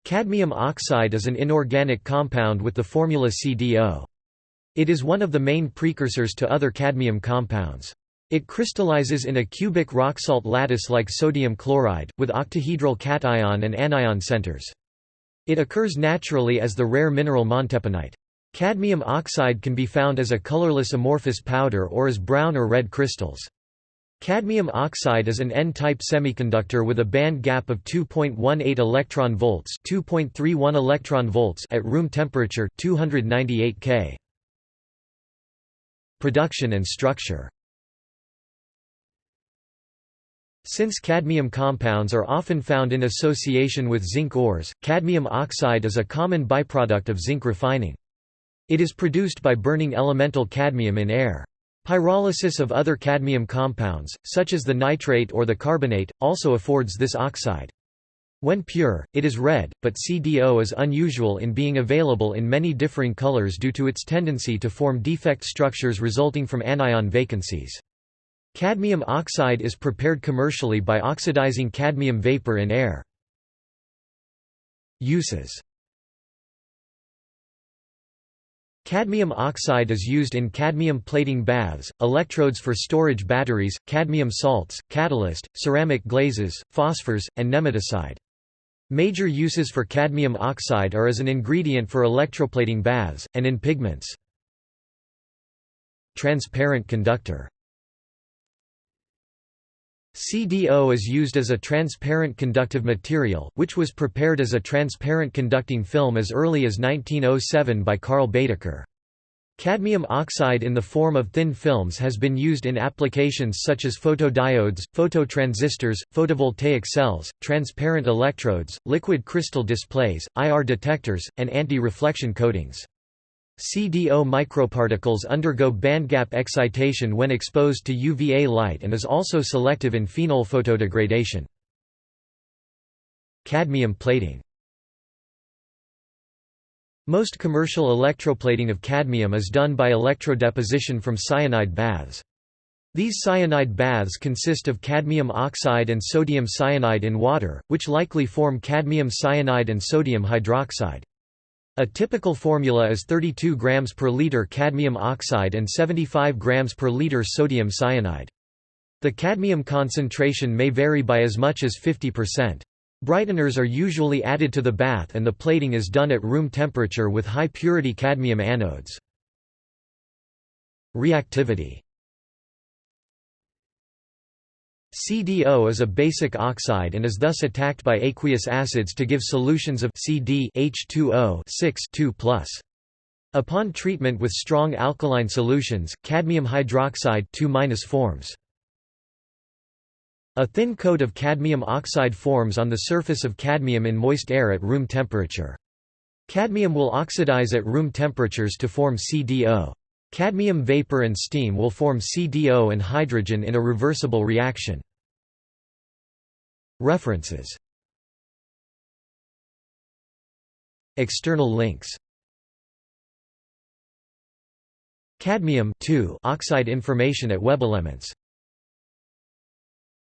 Cadmium oxide is an inorganic compound with the formula CdO. It is one of the main precursors to other cadmium compounds. It crystallizes in a cubic rock salt lattice like sodium chloride, with octahedral cation and anion centers. It occurs naturally as the rare mineral monteponite. Cadmium oxide can be found as a colorless amorphous powder or as brown or red crystals. Cadmium oxide is an N-type semiconductor with a band gap of 2.18 electron volts, 2.31 electron volts at room temperature, 298 K. Production and structure. Since cadmium compounds are often found in association with zinc ores, cadmium oxide is a common byproduct of zinc refining. It is produced by burning elemental cadmium in air. Pyrolysis of other cadmium compounds, such as the nitrate or the carbonate, also affords this oxide. When pure, it is red, but CdO is unusual in being available in many differing colors due to its tendency to form defect structures resulting from anion vacancies. Cadmium oxide is prepared commercially by oxidizing cadmium vapor in air. Uses. Cadmium oxide is used in cadmium plating baths, electrodes for storage batteries, cadmium salts, catalyst, ceramic glazes, phosphors, and nematicide. Major uses for cadmium oxide are as an ingredient for electroplating baths, and in pigments. Transparent conductor. CdO is used as a transparent conductive material, which was prepared as a transparent conducting film as early as 1907 by Carl Baedeker. Cadmium oxide in the form of thin films has been used in applications such as photodiodes, phototransistors, photovoltaic cells, transparent electrodes, liquid crystal displays, IR detectors, and anti-reflection coatings. CdO microparticles undergo bandgap excitation when exposed to UVA light and is also selective in phenol photodegradation. Cadmium plating. Most commercial electroplating of cadmium is done by electrodeposition from cyanide baths. These cyanide baths consist of cadmium oxide and sodium cyanide in water, which likely form cadmium cyanide and sodium hydroxide. A typical formula is 32 grams per liter cadmium oxide and 75 grams per liter sodium cyanide. The cadmium concentration may vary by as much as 50%. Brighteners are usually added to the bath and the plating is done at room temperature with high-purity cadmium anodes. Reactivity. CdO is a basic oxide and is thus attacked by aqueous acids to give solutions of Cd H2O 2+. Upon treatment with strong alkaline solutions, cadmium hydroxide 2- forms. A thin coat of cadmium oxide forms on the surface of cadmium in moist air at room temperature. Cadmium will oxidize at room temperatures to form CdO. Cadmium vapor and steam will form CdO and hydrogen in a reversible reaction. References. External links. Cadmium oxide information at WebElements.